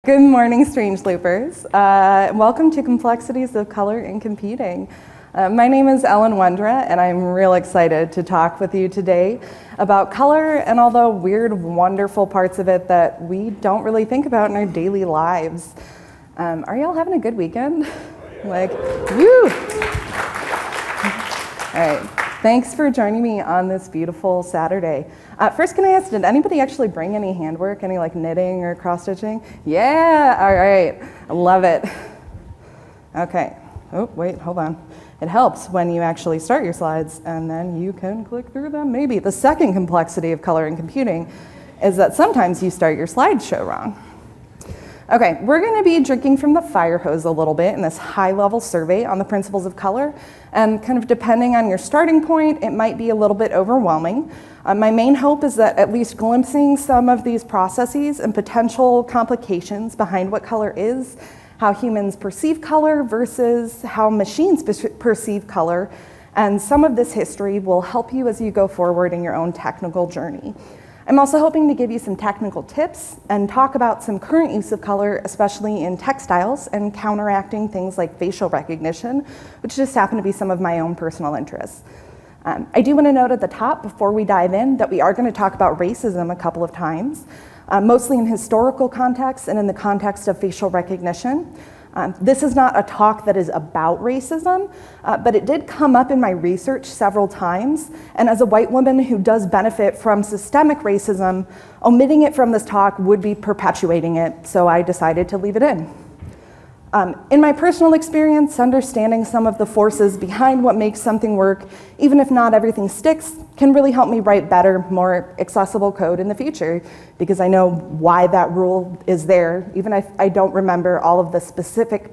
Good morning, Strange Loopers. Welcome to Complexities of Color and Computing. My name is Wondra, and I'm real excited to talk with you today about color and all the weird, wonderful parts of it that we don't really think about in our daily lives. Are y'all having a good weekend? Like, woo! All right, thanks for joining me on this beautiful Saturday. First, can I ask, did anybody actually bring any handwork, any like knitting or cross-stitching? Yeah, all right, I love it. Okay, oh, wait, hold on. It helps when you actually start your slides and then you can click through them. Maybe the second complexity of color and computing is that sometimes you start your slideshow wrong. Okay, we're gonna be drinking from the fire hose a little bit in this high-level survey on the principles of color, and kind of depending on your starting point, it might be a little bit overwhelming. My main hope is that at least glimpsing some of these processes and potential complications behind what color is, how humans perceive color versus how machines perceive color, and some of this history will help you as you go forward in your own technical journey. I'm also hoping to give you some technical tips and talk about some current use of color, especially in textiles and counteracting things like facial recognition, which just happen to be some of my own personal interests. I do want to note at the top, before we dive in, that we are going to talk about racism a couple of times, mostly in historical context and in the context of facial recognition. This is not a talk that is about racism, but it did come up in my research several times, and as a white woman who does benefit from systemic racism, omitting it from this talk would be perpetuating it, so I decided to leave it in. In my personal experience, understanding some of the forces behind what makes something work, even if not everything sticks, can really help me write better, more accessible code in the future, because I know why that rule is there, even if I don't remember all of the specific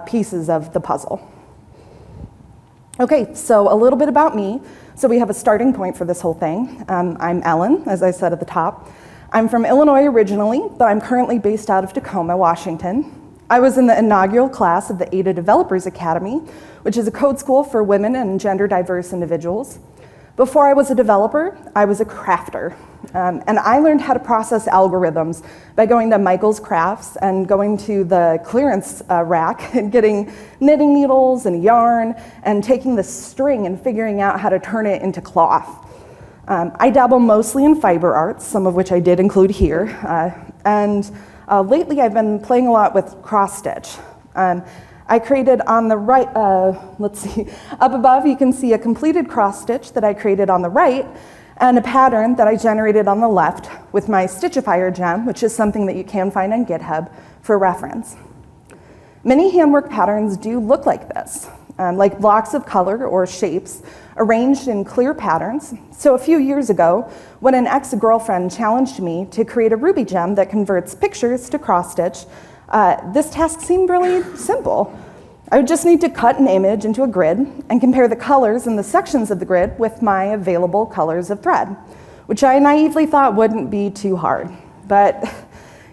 pieces of the puzzle. Okay, so a little bit about me. So we have a starting point for this whole thing. I'm Ellen, as I said at the top. I'm from Illinois originally, but I'm currently based out of Tacoma, Washington. I was in the inaugural class of the Ada Developers Academy, which is a code school for women and gender diverse individuals. Before I was a developer, I was a crafter. And I learned how to process algorithms by going to Michael's Crafts and going to the clearance rack and getting knitting needles and yarn and taking the string and figuring out how to turn it into cloth. I dabble mostly in fiber arts, some of which I did include here. Lately, I've been playing a lot with cross-stitch. I created on the right, let's see, up above you can see a completed cross-stitch that I created on the right and a pattern that I generated on the left with my Stitchifier gem, which is something that you can find on GitHub for reference. Many handwork patterns do look like this, like blocks of color or shapes arranged in clear patterns. So a few years ago, when an ex-girlfriend challenged me to create a Ruby gem that converts pictures to cross-stitch, this task seemed really simple. I would just need to cut an image into a grid and compare the colors in the sections of the grid with my available colors of thread, which I naively thought wouldn't be too hard. But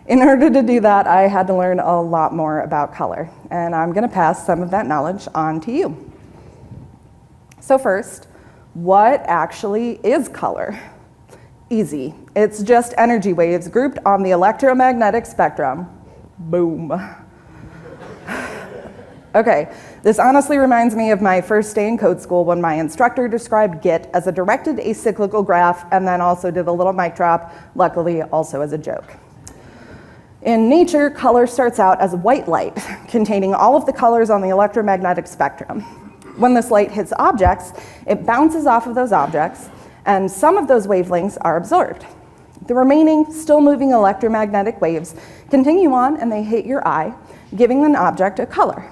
in order to do that, I had to learn a lot more about color, and I'm gonna pass some of that knowledge on to you. So first, what actually is color? Easy. It's just energy waves grouped on the electromagnetic spectrum. Boom. Okay, this honestly reminds me of my first day in code school when my instructor described Git as a directed acyclical graph and then also did a little mic drop, luckily also as a joke. In nature, color starts out as white light, containing all of the colors on the electromagnetic spectrum. When this light hits objects, it bounces off of those objects, and some of those wavelengths are absorbed. The remaining, still moving electromagnetic waves continue on and they hit your eye, giving an object a color.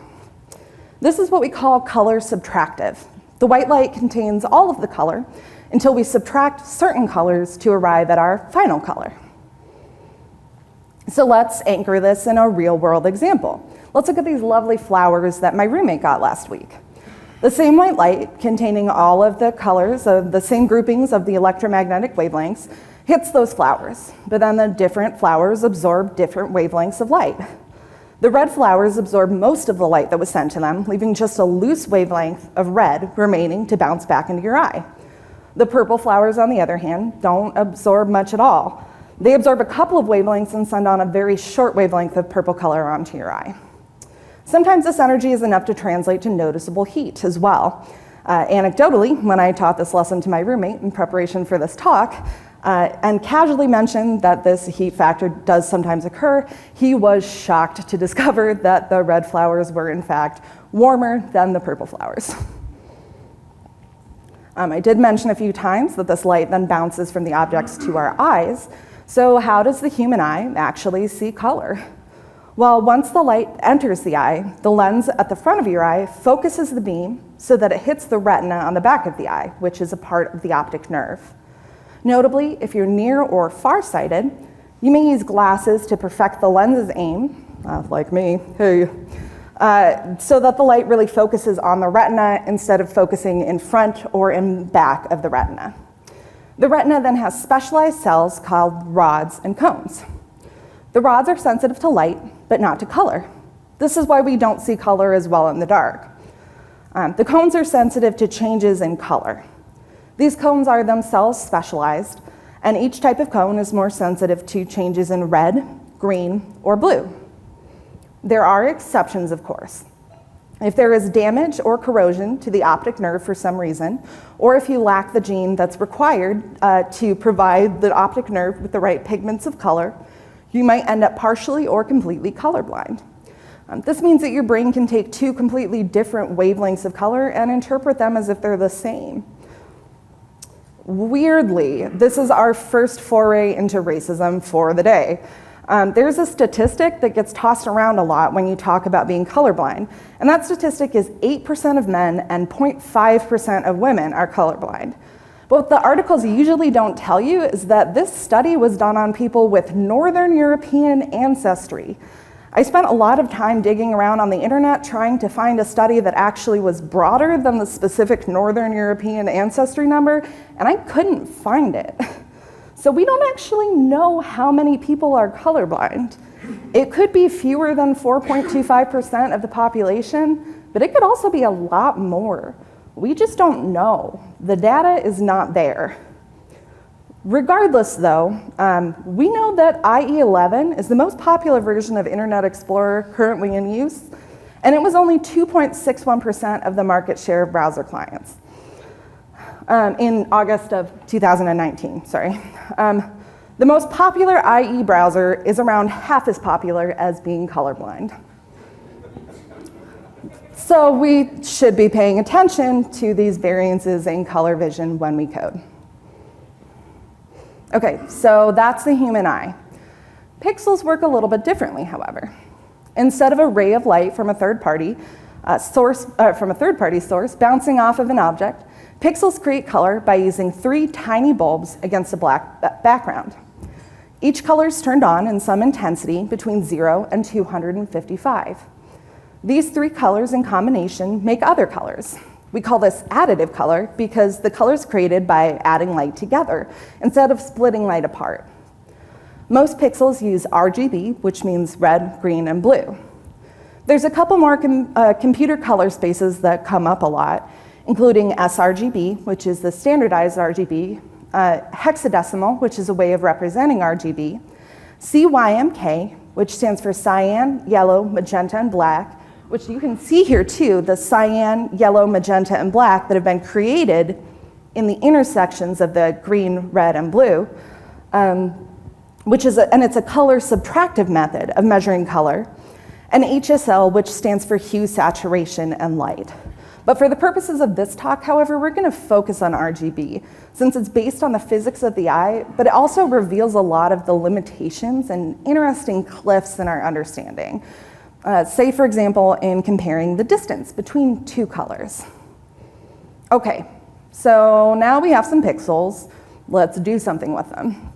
This is what we call color subtractive. The white light contains all of the color until we subtract certain colors to arrive at our final color. So let's anchor this in a real world example. Let's look at these lovely flowers that my roommate got last week. The same white light, containing all of the colors of the same groupings of the electromagnetic wavelengths, hits those flowers, but then the different flowers absorb different wavelengths of light. The red flowers absorb most of the light that was sent to them, leaving just a loose wavelength of red remaining to bounce back into your eye. The purple flowers, on the other hand, don't absorb much at all. They absorb a couple of wavelengths and send on a very short wavelength of purple color onto your eye. Sometimes this energy is enough to translate to noticeable heat as well. Anecdotally, when I taught this lesson to my roommate in preparation for this talk, and casually mentioned that this heat factor does sometimes occur, he was shocked to discover that the red flowers were in fact warmer than the purple flowers. I did mention a few times that this light then bounces from the objects to our eyes. So how does the human eye actually see color? Well, once the light enters the eye, the lens at the front of your eye focuses the beam so that it hits the retina on the back of the eye, which is a part of the optic nerve. Notably, if you're near or farsighted, you may use glasses to perfect the lens's aim, like me, hey, so that the light really focuses on the retina instead of focusing in front or in back of the retina. The retina then has specialized cells called rods and cones. The rods are sensitive to light, but not to color. This is why we don't see color as well in the dark. The cones are sensitive to changes in color. These cones are themselves specialized, and each type of cone is more sensitive to changes in red, green, or blue. There are exceptions, of course. If there is damage or corrosion to the optic nerve for some reason, or if you lack the gene that's required to provide the optic nerve with the right pigments of color, you might end up partially or completely colorblind. This means that your brain can take two completely different wavelengths of color and interpret them as if they're the same. Weirdly, this is our first foray into racism for the day. There's a statistic that gets tossed around a lot when you talk about being colorblind, and that statistic is 8% of men and 0.5% of women are colorblind. But what the articles usually don't tell you is that this study was done on people with Northern European ancestry. I spent a lot of time digging around on the internet trying to find a study that actually was broader than the specific Northern European ancestry number, and I couldn't find it. So we don't actually know how many people are colorblind. It could be fewer than 4.25% of the population, but it could also be a lot more. We just don't know. The data is not there. Regardless, though, we know that IE11 is the most popular version of Internet Explorer currently in use, and it was only 2.61% of the market share of browser clients in August of 2019, sorry. The most popular IE browser is around half as popular as being colorblind. So we should be paying attention to these variances in color vision when we code. Okay, so that's the human eye. Pixels work a little bit differently, however. Instead of a ray of light from a third-party source bouncing off of an object, pixels create color by using 3 tiny bulbs against a black background. Each color is turned on in some intensity between 0 and 255. These 3 colors in combination make other colors. We call this additive color because the color is created by adding light together instead of splitting light apart. Most pixels use RGB, which means red, green, and blue. There's a couple more computer color spaces that come up a lot, including sRGB, which is the standardized RGB, hexadecimal, which is a way of representing RGB, CYMK, which stands for cyan, yellow, magenta, and black, which you can see here too, the cyan, yellow, magenta, and black that have been created in the intersections of the green, red, and blue, it's a color subtractive method of measuring color, and HSL, which stands for hue, saturation, and light. But for the purposes of this talk, however, we're gonna focus on RGB, since it's based on the physics of the eye, but it also reveals a lot of the limitations and interesting cliffs in our understanding. Say, for example, in comparing the distance between 2 colors. Okay, so now we have some pixels. Let's do something with them.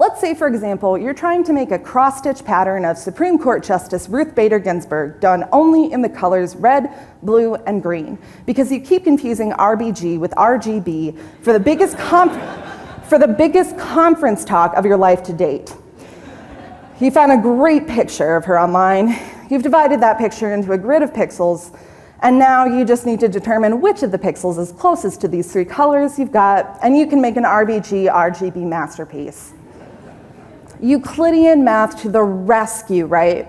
Let's say, for example, you're trying to make a cross-stitch pattern of Supreme Court Justice Ruth Bader Ginsburg done only in the colors red, blue, and green, because you keep confusing RBG with RGB for the biggest conference talk of your life to date. You found a great picture of her online. You've divided that picture into a grid of pixels, and now you just need to determine which of the pixels is closest to these 3 colors you've got, and you can make an RBG RGB masterpiece. Euclidean math to the rescue, right?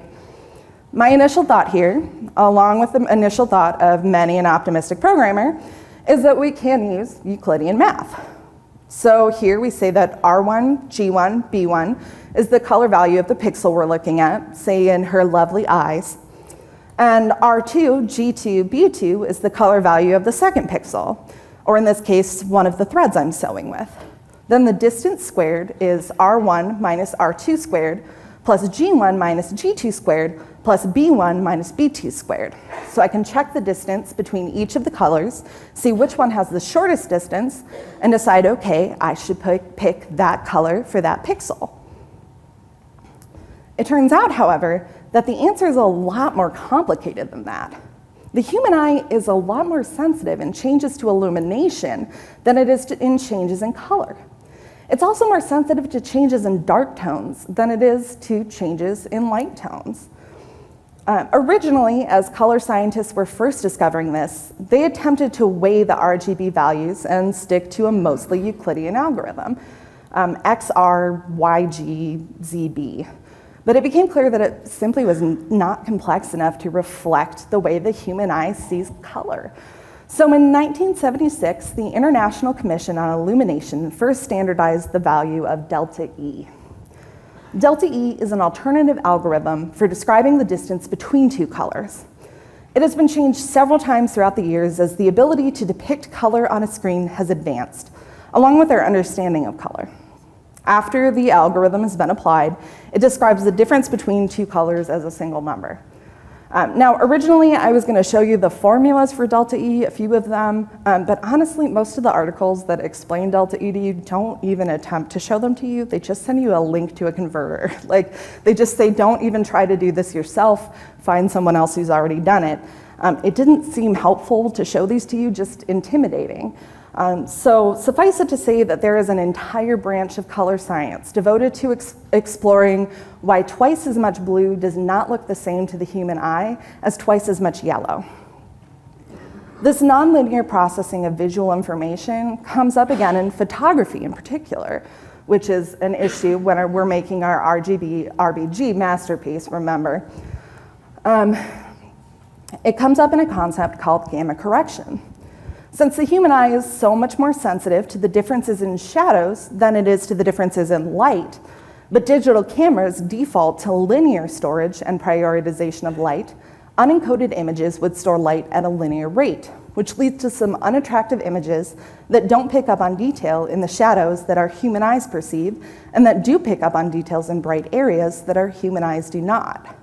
My initial thought here, along with the initial thought of many an optimistic programmer, is that we can use Euclidean math. So here we say that R1, G1, B1 is the color value of the pixel we're looking at, say in her lovely eyes. And R2, G2, B2 is the color value of the second pixel, or in this case, one of the threads I'm sewing with. Then the distance squared is R1 minus R2 squared plus G1 minus G2 squared plus B1 minus B2 squared. So I can check the distance between each of the colors, see which one has the shortest distance, and decide, okay, I should pick that color for that pixel. It turns out, however, that the answer is a lot more complicated than that. The human eye is a lot more sensitive in changes to illumination than it is in changes in color. It's also more sensitive to changes in dark tones than it is to changes in light tones. Originally, as color scientists were first discovering this, they attempted to weigh the RGB values and stick to a mostly Euclidean algorithm, XR, YG, ZB. But it became clear that it simply was not complex enough to reflect the way the human eye sees color. So in 1976, the International Commission on Illumination first standardized the value of delta E. Delta E is an alternative algorithm for describing the distance between two colors. It has been changed several times throughout the years as the ability to depict color on a screen has advanced, along with our understanding of color. After the algorithm has been applied, it describes the difference between two colors as a single number. Now, originally, I was going to show you the formulas for delta E, a few of them, but honestly, most of the articles that explain delta E to you don't even attempt to show them to you. They just send you a link to a converter. Like, they just say, don't even try to do this yourself, find someone else who's already done it. It didn't seem helpful to show these to you, just intimidating. So suffice it to say that there is an entire branch of color science devoted to exploring why twice as much blue does not look the same to the human eye as twice as much yellow. This nonlinear processing of visual information comes up again in photography in particular, which is an issue when we're making our RGB masterpiece, remember. It comes up in a concept called gamma correction. Since the human eye is so much more sensitive to the differences in shadows than it is to the differences in light, but digital cameras default to linear storage and prioritization of light, unencoded images would store light at a linear rate, which leads to some unattractive images that don't pick up on detail in the shadows that our human eyes perceive, and that do pick up on details in bright areas that our human eyes do not.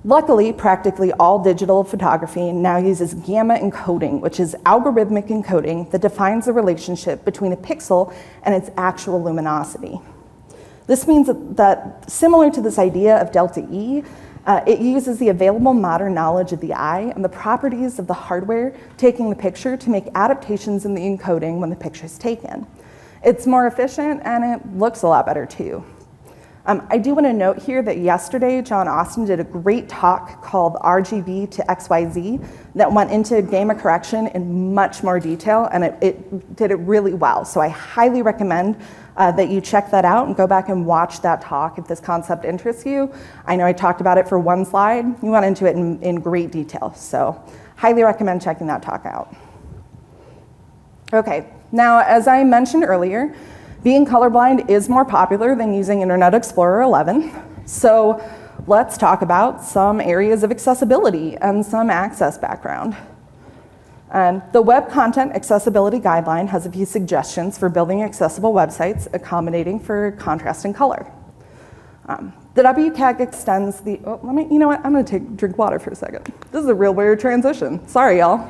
Luckily, practically all digital photography now uses gamma encoding, which is algorithmic encoding that defines the relationship between a pixel and its actual luminosity. This means that similar to this idea of delta E, it uses the available modern knowledge of the eye and the properties of the hardware taking the picture to make adaptations in the encoding when the picture is taken. It's more efficient and it looks a lot better too. I do want to note here that yesterday, John Austin did a great talk called RGB to XYZ that went into gamma correction in much more detail, and it did it really well. So I highly recommend that you check that out and go back and watch that talk if this concept interests you. I know I talked about it for one slide. You went into it in great detail, so highly recommend checking that talk out. Okay, now as I mentioned earlier, being colorblind is more popular than using Internet Explorer 11, so let's talk about some areas of accessibility and some access background. The Web Content Accessibility Guideline has a few suggestions for building accessible websites accommodating for contrast and color. The WCAG extends the, you know what, I'm gonna drink water for a second. This is a real weird transition. Sorry, y'all.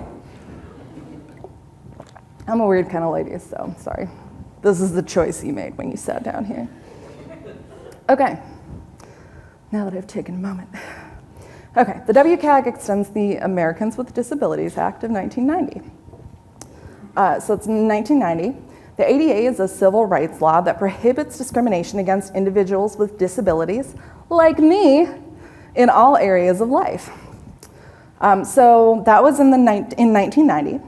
I'm a weird kind of lady, so sorry. This is the choice you made when you sat down here. Okay, now that I've taken a moment. Okay, the WCAG extends the Americans with Disabilities Act of 1990. So it's 1990. The ADA is a civil rights law that prohibits discrimination against individuals with disabilities, like me, in all areas of life. So that was in 1990.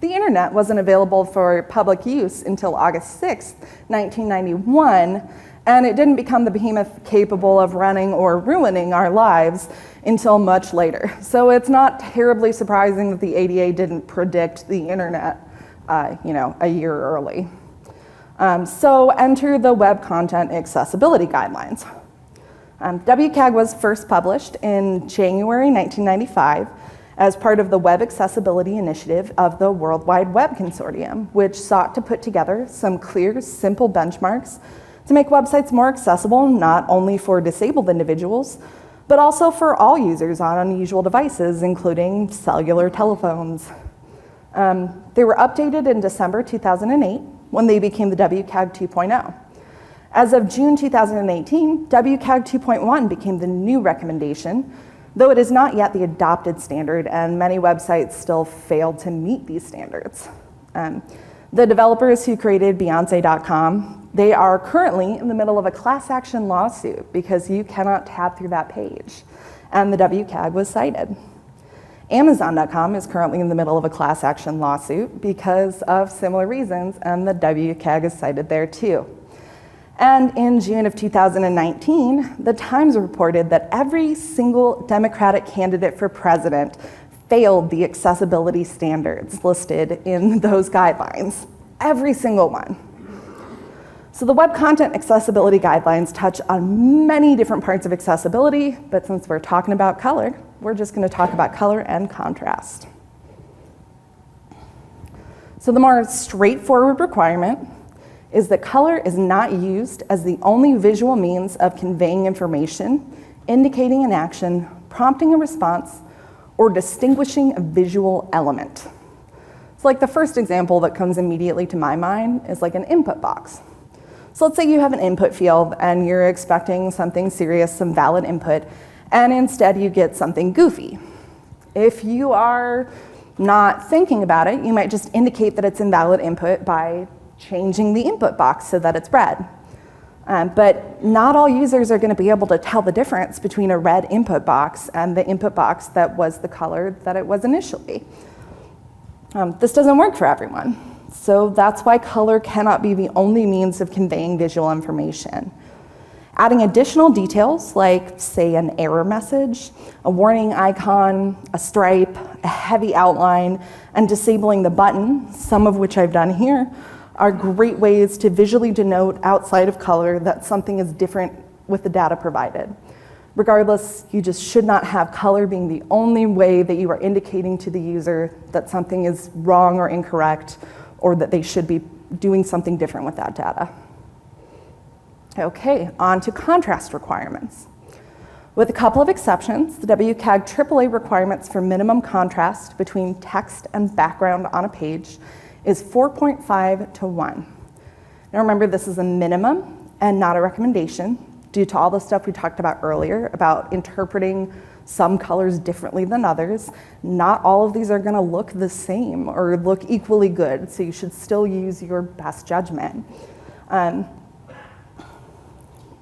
The internet wasn't available for public use until August 6th, 1991, And it didn't become the behemoth capable of running or ruining our lives until much later. So it's not terribly surprising that the ADA didn't predict the internet, a year early. So enter the Web Content Accessibility Guidelines. WCAG was first published in January 1995 as part of the Web Accessibility Initiative of the World Wide Web Consortium, which sought to put together some clear, simple benchmarks to make websites more accessible, not only for disabled individuals, but also for all users on unusual devices, including cellular telephones. They were updated in December 2008 when they became the WCAG 2.0. As of June 2018, WCAG 2.1 became the new recommendation, though it is not yet the adopted standard, and many websites still fail to meet these standards. The developers who created Beyonce.com, they are currently in the middle of a class action lawsuit because you cannot tab through that page, and the WCAG was cited. Amazon.com is currently in the middle of a class action lawsuit because of similar reasons, and the WCAG is cited there too. And in June of 2019, the Times reported that every single Democratic candidate for president failed the accessibility standards listed in those guidelines. Every single one. So the Web Content Accessibility Guidelines touch on many different parts of accessibility, but since we're talking about color, we're just going to talk about color and contrast. So the more straightforward requirement is that color is not used as the only visual means of conveying information, indicating an action, prompting a response, or distinguishing a visual element. So like the first example that comes immediately to my mind is like an input box. So let's say you have an input field and you're expecting something serious, some valid input, and instead you get something goofy. If you are not thinking about it, you might just indicate that it's invalid input by changing the input box so that it's red. But not all users are going to be able to tell the difference between a red input box and the input box that was the color that it was initially. This doesn't work for everyone. So that's why color cannot be the only means of conveying visual information. Adding additional details like, say, an error message, a warning icon, a stripe, a heavy outline, and disabling the button, some of which I've done here, are great ways to visually denote outside of color that something is different with the data provided. Regardless, you just should not have color being the only way that you are indicating to the user that something is wrong or incorrect, or that they should be doing something different with that data. Okay, on to contrast requirements. With a couple of exceptions, the WCAG AAA requirements for minimum contrast between text and background on a page is 4.5 to 1. Now remember, this is a minimum and not a recommendation due to all the stuff we talked about earlier about interpreting some colors differently than others. Not all of these are going to look the same or look equally good, so you should still use your best judgment.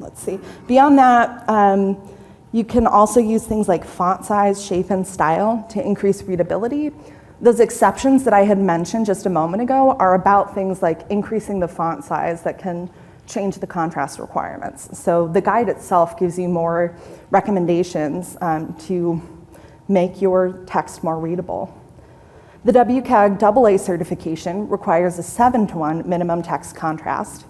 Let's see. Beyond that, you can also use things like font size, shape, and style to increase readability. Those exceptions that I had mentioned just a moment ago are about things like increasing the font size that can change the contrast requirements. So the guide itself gives you more recommendations to make your text more readable. The WCAG AA certification requires a 7 to 1 minimum text contrast,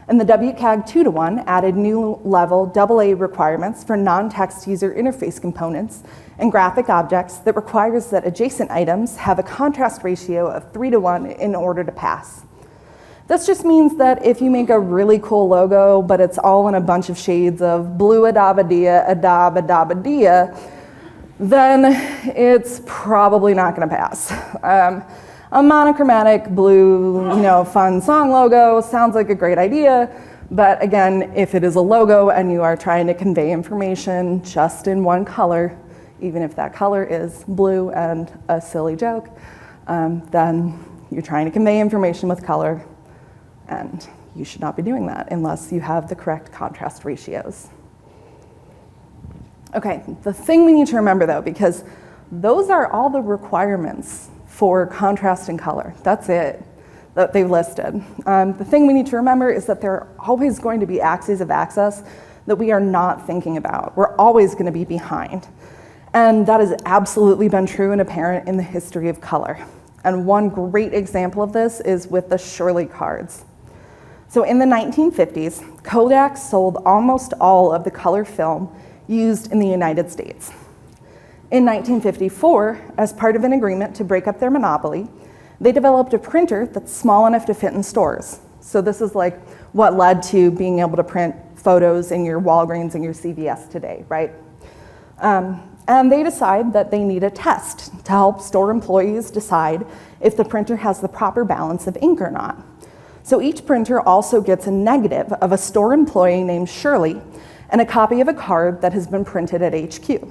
and the WCAG 2 to 1 added new level AA requirements for non-text user interface components and graphic objects that requires that adjacent items have a contrast ratio of 3 to 1 in order to pass. This just means that if you make a really cool logo, but it's all in a bunch of shades of blue adabadia, adabadia, then it's probably not gonna pass. A monochromatic blue, fun song logo sounds like a great idea, but again, if it is a logo and you are trying to convey information just in one color, even if that color is blue and a silly joke, then you're trying to convey information with color, and you should not be doing that unless you have the correct contrast ratios. Okay, the thing we need to remember though, because those are all the requirements for contrast and color, that's it. that they've listed. The thing we need to remember is that there are always going to be axes of access that we are not thinking about. We're always going to be behind. And that has absolutely been true and apparent in the history of color. And one great example of this is with the Shirley cards. So in the 1950s, Kodak sold almost all of the color film used in the United States. In 1954, as part of an agreement to break up their monopoly, they developed a printer that's small enough to fit in stores. So this is like what led to being able to print photos in your Walgreens and your CVS today, right? And they decide that they need a test to help store employees decide if the printer has the proper balance of ink or not. So each printer also gets a negative of a store employee named Shirley and a copy of a card that has been printed at HQ.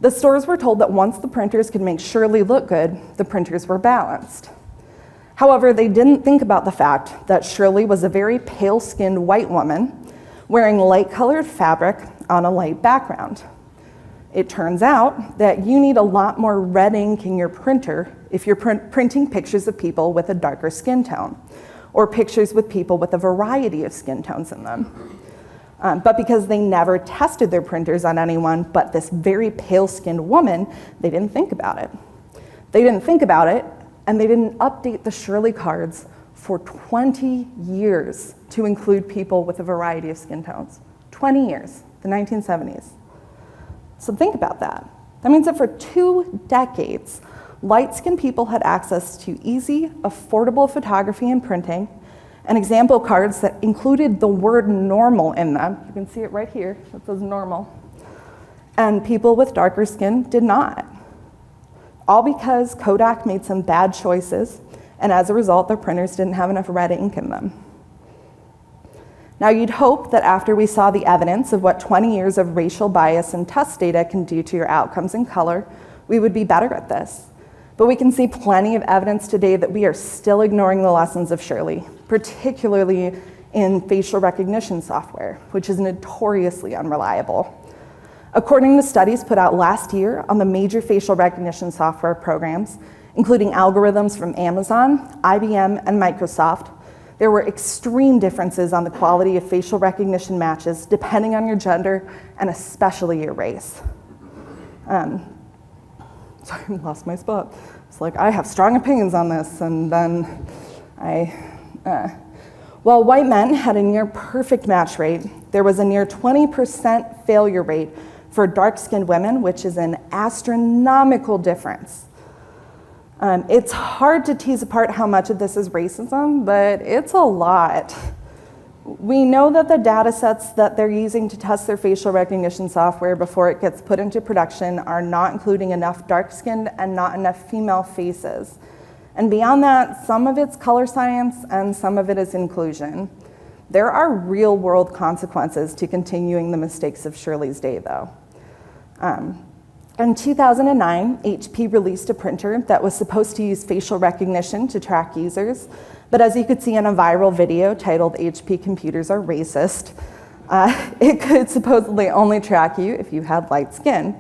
The stores were told that once the printers could make Shirley look good, the printers were balanced. However, they didn't think about the fact that Shirley was a very pale-skinned white woman wearing light-colored fabric on a light background. It turns out that you need a lot more red ink in your printer if you're printing pictures of people with a darker skin tone, or pictures with people with a variety of skin tones in them. But because they never tested their printers on anyone but this very pale-skinned woman, they didn't think about it. They didn't think about it, and they didn't update the Shirley cards for 20 years to include people with a variety of skin tones. 20 years, the 1970s. So think about that. That means that for 2 decades, light-skinned people had access to easy, affordable photography and printing, and example cards that included the word normal in them. You can see it right here, it says normal. And people with darker skin did not. All because Kodak made some bad choices, and as a result, their printers didn't have enough red ink in them. Now, you'd hope that after we saw the evidence of what 20 years of racial bias and test data can do to your outcomes in color, we would be better at this. But we can see plenty of evidence today that we are still ignoring the lessons of Shirley, particularly in facial recognition software, which is notoriously unreliable. According to studies put out last year on the major facial recognition software programs, including algorithms from Amazon, IBM, and Microsoft, there were extreme differences on the quality of facial recognition matches depending on your gender and especially your race. Sorry, I lost my spot. It's like, I have strong opinions on this, and then while white men had a near perfect match rate, there was a near 20% failure rate for dark-skinned women, which is an astronomical difference. It's hard to tease apart how much of this is racism, but it's a lot. We know that the data sets that they're using to test their facial recognition software before it gets put into production are not including enough dark-skinned and not enough female faces. And beyond that, some of it's color science and some of it is inclusion. There are real-world consequences to continuing the mistakes of Shirley's day, though. In 2009, HP released a printer that was supposed to use facial recognition to track users, but as you could see in a viral video titled "HP Computers Are Racist," it could supposedly only track you if you had light skin.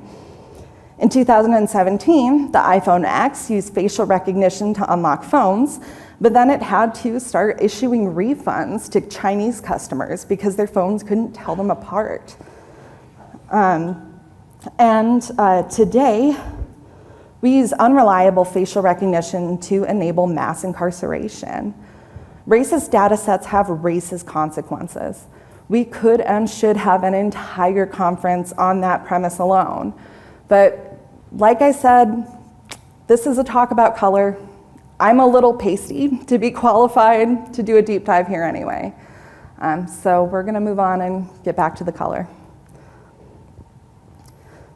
In 2017, the iPhone X used facial recognition to unlock phones, but then it had to start issuing refunds to Chinese customers because their phones couldn't tell them apart. Today, we use unreliable facial recognition to enable mass incarceration. Racist data sets have racist consequences. We could and should have an entire conference on that premise alone. But like I said, this is a talk about color. I'm a little pasty to be qualified to do a deep dive here anyway. So we're gonna move on and get back to the color.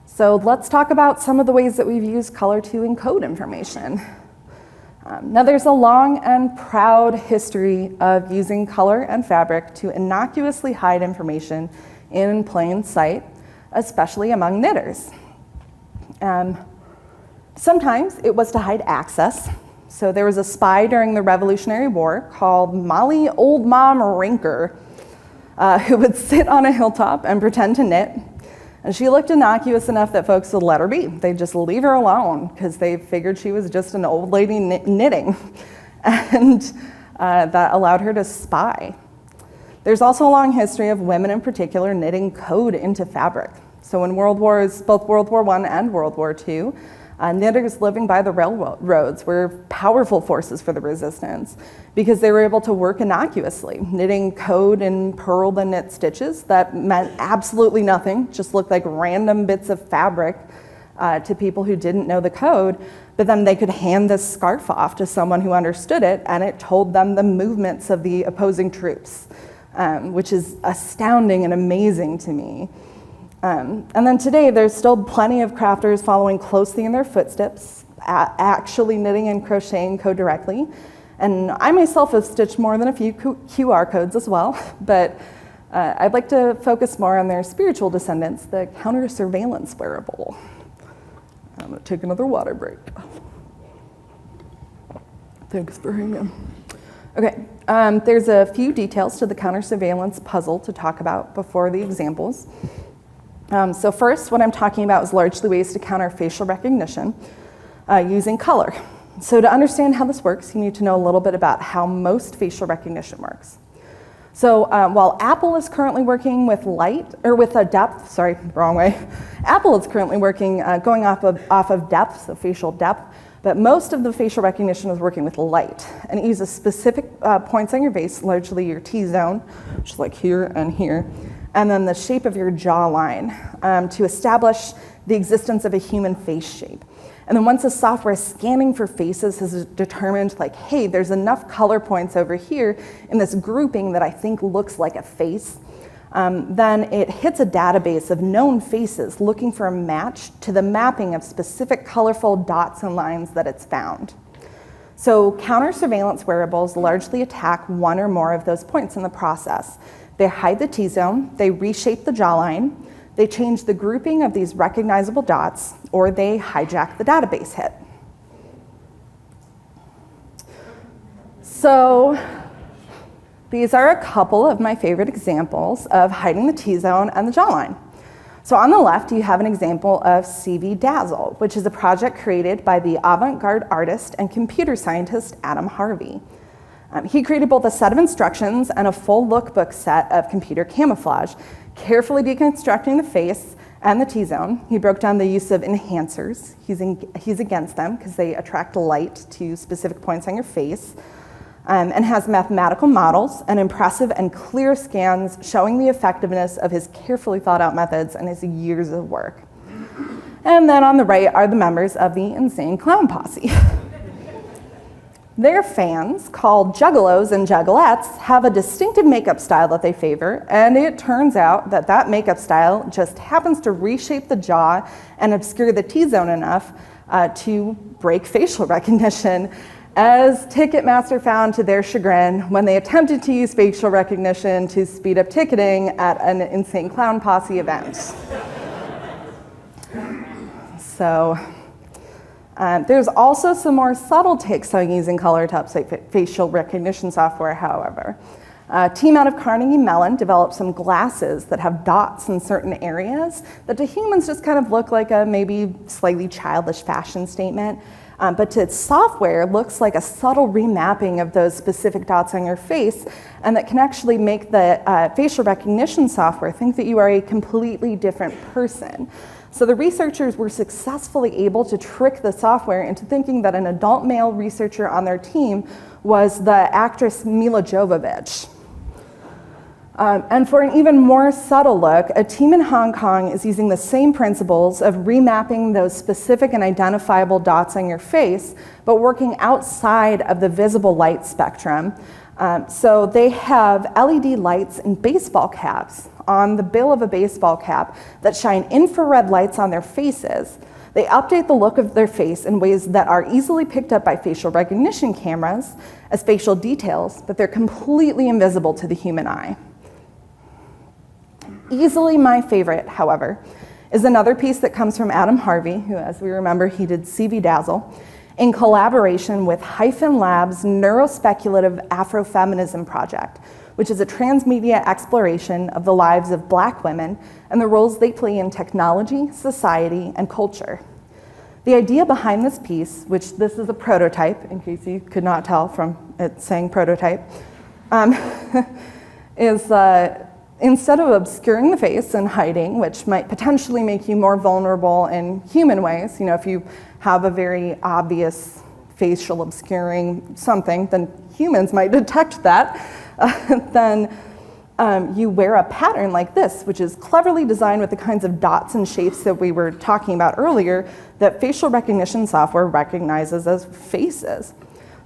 So let's talk about some of the ways that we've used color to encode information. Now there's a long and proud history of using color and fabric to innocuously hide information in plain sight, especially among knitters. Sometimes it was to hide access. So there was a spy during the Revolutionary War called Molly Old Mom Rinker, who would sit on a hilltop and pretend to knit. And she looked innocuous enough that folks would let her be. They'd just leave her alone because they figured she was just an old lady knitting. and that allowed her to spy. There's also a long history of women in particular knitting code into fabric. So in both World War I and World War II, knitters living by the railroads were powerful forces for the resistance because they were able to work innocuously, knitting code in purled and knit stitches that meant absolutely nothing, just looked like random bits of fabric to people who didn't know the code, but then they could hand this scarf off to someone who understood it, and it told them the movements of the opposing troops, which is astounding and amazing to me. And then today, there's still plenty of crafters following closely in their footsteps, actually knitting and crocheting code directly. And I myself have stitched more than a few QR codes as well, but I'd like to focus more on their spiritual descendants, the counter-surveillance wearable. I'm gonna take another water break. Thanks for hanging. Okay, there's a few details to the counter-surveillance puzzle to talk about before the examples. So first, what I'm talking about is largely ways to counter facial recognition using color. So to understand how this works, you need to know a little bit about how most facial recognition works. So while Apple is currently working with depth, Apple is currently working going off of depth, so facial depth, but most of the facial recognition is working with light, and it uses specific points on your face, largely your T-zone, which is like here and here, and then the shape of your jawline to establish the existence of a human face shape. And then once the software scanning for faces has determined, like, hey, there's enough color points over here in this grouping that I think looks like a face, then it hits a database of known faces looking for a match to the mapping of specific colorful dots and lines that it's found. So counter-surveillance wearables largely attack one or more of those points in the process. They hide the T-zone, they reshape the jawline, they change the grouping of these recognizable dots, or they hijack the database hit. So these are a couple of my favorite examples of hiding the T-zone and the jawline. So on the left, you have an example of CV Dazzle, which is a project created by the avant-garde artist and computer scientist Adam Harvey. He created both a set of instructions and a full lookbook set of computer camouflage, carefully deconstructing the face and the T-zone. He broke down the use of enhancers. He's against them because they attract light to specific points on your face, and has mathematical models and impressive and clear scans showing the effectiveness of his carefully thought out methods and his years of work. And then on the right are the members of the Insane Clown Posse. Their fans, called Juggalos and Juggalettes, have a distinctive makeup style that they favor, and it turns out that that makeup style just happens to reshape the jaw and obscure the T-zone enough to break facial recognition, as Ticketmaster found to their chagrin when they attempted to use facial recognition to speed up ticketing at an Insane Clown Posse event. So. There's also some more subtle takes on using color to update facial recognition software, however. A team out of Carnegie Mellon developed some glasses that have dots in certain areas that to humans just kind of look like a maybe slightly childish fashion statement, but to software looks like a subtle remapping of those specific dots on your face, and that can actually make the facial recognition software think that you are a completely different person. So the researchers were successfully able to trick the software into thinking that an adult male researcher on their team was the actress Mila Jovovich. And for an even more subtle look, a team in Hong Kong is using the same principles of remapping those specific and identifiable dots on your face, but working outside of the visible light spectrum. So they have LED lights in baseball caps on the bill of a baseball cap that shine infrared lights on their faces. They update the look of their face in ways that are easily picked up by facial recognition cameras as facial details, but they're completely invisible to the human eye. Easily my favorite, however, is another piece that comes from Adam Harvey, who, as we remember, he did CV Dazzle, in collaboration with Hyphen Labs' Neurospeculative Afrofeminism project, which is a transmedia exploration of the lives of Black women and the roles they play in technology, society, and culture. The idea behind this piece, which this is a prototype, in case you could not tell from it saying prototype, is instead of obscuring the face and hiding, which might potentially make you more vulnerable in human ways, if you have a very obvious facial obscuring something, then humans might detect that, then you wear a pattern like this, which is cleverly designed with the kinds of dots and shapes that we were talking about earlier that facial recognition software recognizes as faces.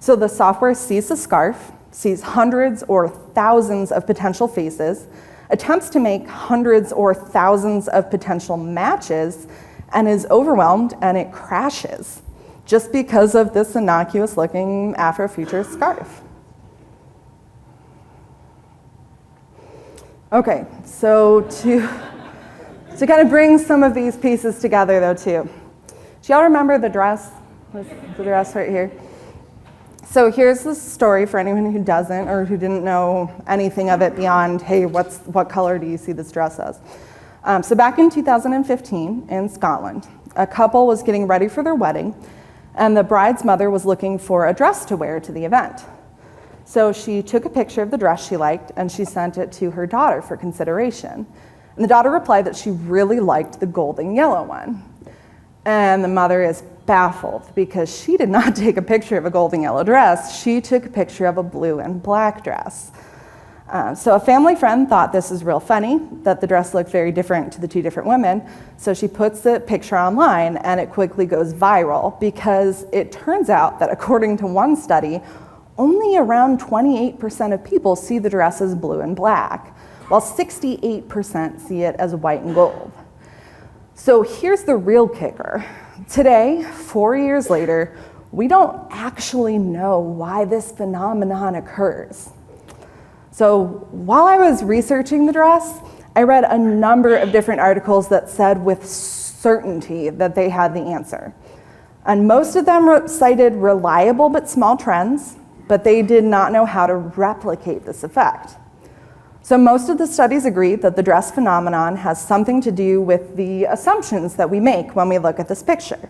So the software sees the scarf, sees hundreds or thousands of potential faces, attempts to make hundreds or thousands of potential matches, and is overwhelmed, and it crashes just because of this innocuous looking Afrofuturist scarf. Okay, so to kind of bring some of these pieces together though too. Do y'all remember the dress? The dress right here? So here's the story for anyone who doesn't or who didn't know anything of it beyond, hey, what color do you see this dress as? So back in 2015 in Scotland, a couple was getting ready for their wedding, and the bride's mother was looking for a dress to wear to the event. So she took a picture of the dress she liked and she sent it to her daughter for consideration. And the daughter replied that she really liked the gold and yellow one. And the mother is baffled because she did not take a picture of a gold and yellow dress. She took a picture of a blue and black dress. So a family friend thought this was real funny, that the dress looked very different to the two different women. So she puts the picture online and it quickly goes viral because it turns out that according to one study, only around 28% of people see the dress as blue and black, while 68% see it as white and gold. So here's the real kicker. Today, 4 years later, we don't actually know why this phenomenon occurs. So while I was researching the dress, I read a number of different articles that said with certainty that they had the answer. And most of them cited reliable but small trends, but they did not know how to replicate this effect. So most of the studies agree that the dress phenomenon has something to do with the assumptions that we make when we look at this picture.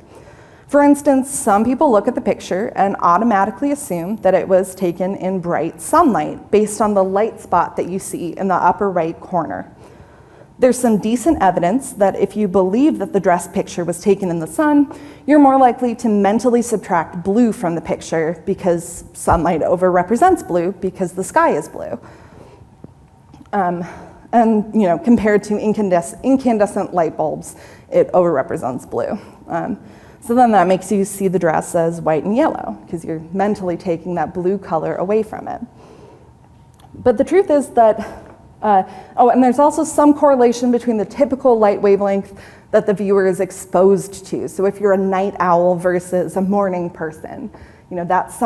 For instance, some people look at the picture and automatically assume that it was taken in bright sunlight based on the light spot that you see in the upper right corner. There's some decent evidence that if you believe that the dress picture was taken in the sun, you're more likely to mentally subtract blue from the picture because sunlight overrepresents blue because the sky is blue. And compared to incandescent light bulbs, it overrepresents blue. So then that makes you see the dress as white and yellow because you're mentally taking that blue color away from it. But the truth is that and there's also some correlation between the typical light wavelength that the viewer is exposed to. So if you're a night owl versus a morning person, there's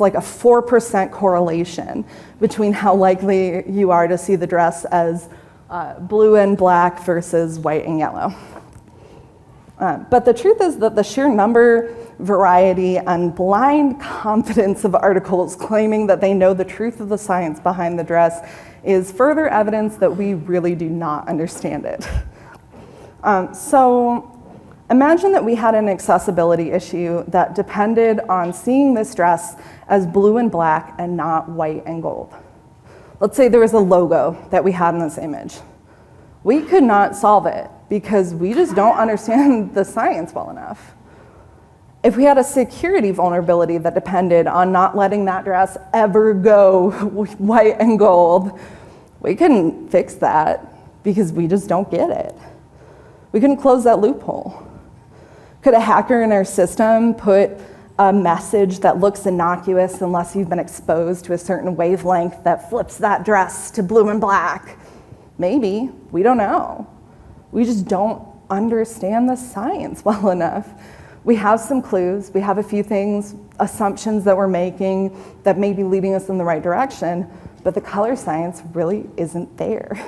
like a 4% correlation between how likely you are to see the dress as blue and black versus white and yellow. But the truth is that the sheer number, variety, and blind confidence of articles claiming that they know the truth of the science behind the dress is further evidence that we really do not understand it. So imagine that we had an accessibility issue that depended on seeing this dress as blue and black and not white and gold. Let's say there was a logo that we had in this image. We could not solve it because we just don't understand the science well enough. If we had a security vulnerability that depended on not letting that dress ever go white and gold, we couldn't fix that because we just don't get it. We couldn't close that loophole. Could a hacker in our system put a message that looks innocuous unless you've been exposed to a certain wavelength that flips that dress to blue and black? Maybe, we don't know. We just don't understand the science well enough. We have some clues, we have a few things, assumptions that we're making that may be leading us in the right direction, but the color science really isn't there.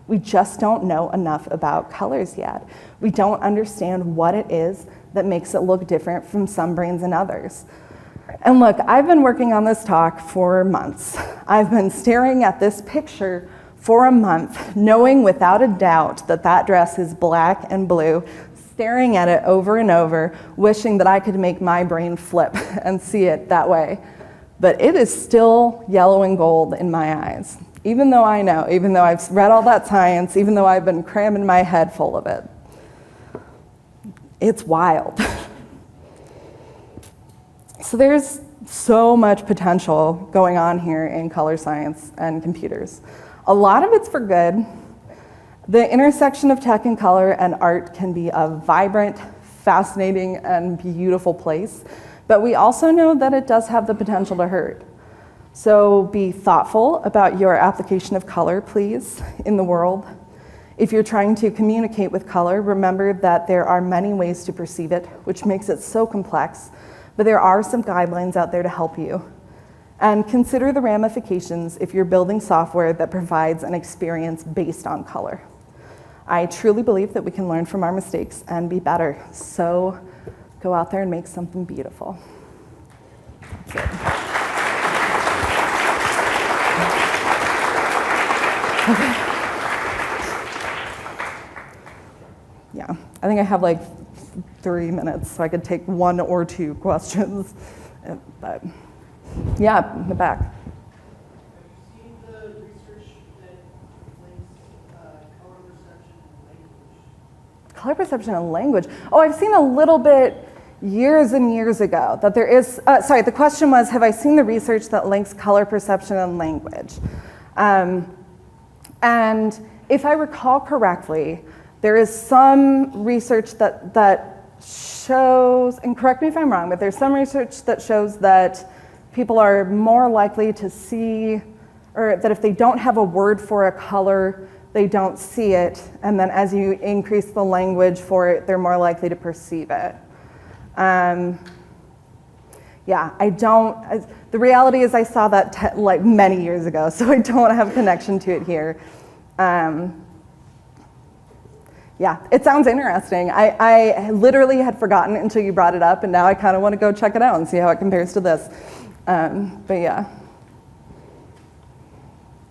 We just don't know enough about colors yet. We don't understand what it is that makes it look different from some brains and others. And look, I've been working on this talk for months. I've been staring at this picture for a month, knowing without a doubt that that dress is black and blue, staring at it over and over, wishing that I could make my brain flip and see it that way. But it is still yellow and gold in my eyes, even though I know, even though I've read all that science, even though I've been cramming my head full of it. It's wild. So there's so much potential going on here in color science and computers. A lot of it's for good. The intersection of tech and color and art can be a vibrant, fascinating, and beautiful place, but we also know that it does have the potential to hurt. So be thoughtful about your application of color, please, in the world. If you're trying to communicate with color, remember that there are many ways to perceive it, which makes it so complex, but there are some guidelines out there to help you. And consider the ramifications if you're building software that provides an experience based on color. I truly believe that we can learn from our mistakes and be better. So go out there and make something beautiful. That's it. Okay. Yeah, I think I have like 3 minutes, so I could take 1 or 2 questions. But yeah, in the back. Have you seen the research that links color perception and language? Color perception and language. Oh, I've seen a little bit years and years ago that there is, sorry, the question was, have I seen the research that links color perception and language? And if I recall correctly, there is some research that shows, and correct me if I'm wrong, but there's some research that shows that people are more likely to see, or that if they don't have a word for a color, they don't see it, and then as you increase the language for it, they're more likely to perceive it. Yeah, I don't, the reality is I saw that like many years ago, so I don't have a connection to it here. Yeah, it sounds interesting. I literally had forgotten until you brought it up, and now I kind of want to go check it out and see how it compares to this. But yeah.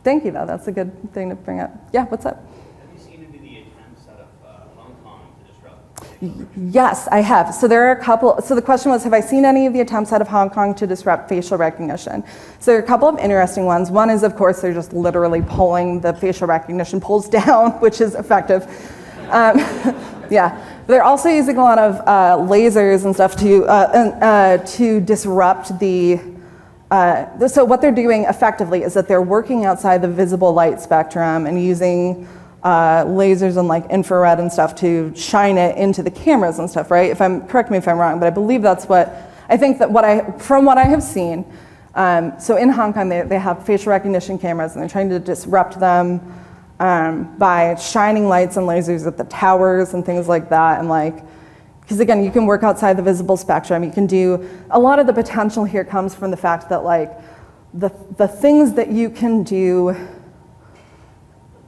Thank you, though. That's a good thing to bring up. Yeah, what's up? Have you seen any of the attempts out of Hong Kong to disrupt? Yes, I have. So there are a couple, so the question was, have I seen any of the attempts out of Hong Kong to disrupt facial recognition? So there are a couple of interesting ones. One is, of course, they're just literally pulling the facial recognition polls down, which is effective. Yeah, they're also using a lot of lasers and stuff to disrupt the, so what they're doing effectively is that they're working outside the visible light spectrum and using lasers and like infrared and stuff to shine it into the cameras and stuff, right? Correct me if I'm wrong, but I believe that's what, I think that from what I have seen, so in Hong Kong they have facial recognition cameras and they're trying to disrupt them by shining lights and lasers at the towers and things like that, and like, because again, you can work outside the visible spectrum. You can do, a lot of the potential here comes from the fact that like, the things that you can do,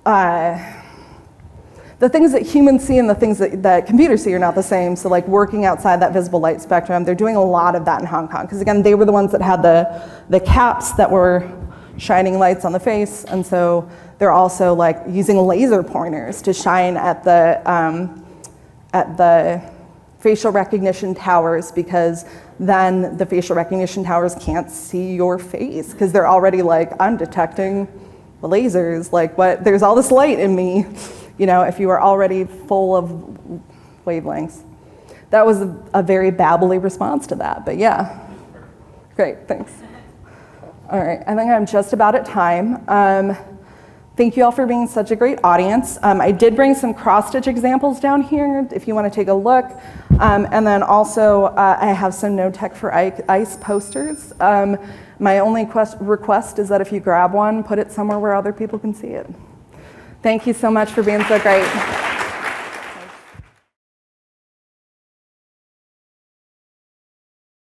the things that humans see and the things that computers see are not the same. So like working outside that visible light spectrum, they're doing a lot of that in Hong Kong. Because again, they were the ones that had the caps that were shining lights on the face, and so they're also like using laser pointers to shine at the facial recognition towers, because then the facial recognition towers can't see your face because they're already like, I'm detecting the lasers, like what, there's all this light in me, you know, if you are already full of wavelengths. That was a very babbly response to that, but yeah. Great, thanks. All right, I think I'm just about at time. Thank you all for being such a great audience. I did bring some cross-stitch examples down here if you want to take a look. And then also, I have some No Tech for Ice posters. My only request is that if you grab one, put it somewhere where other people can see it. Thank you so much for being so great.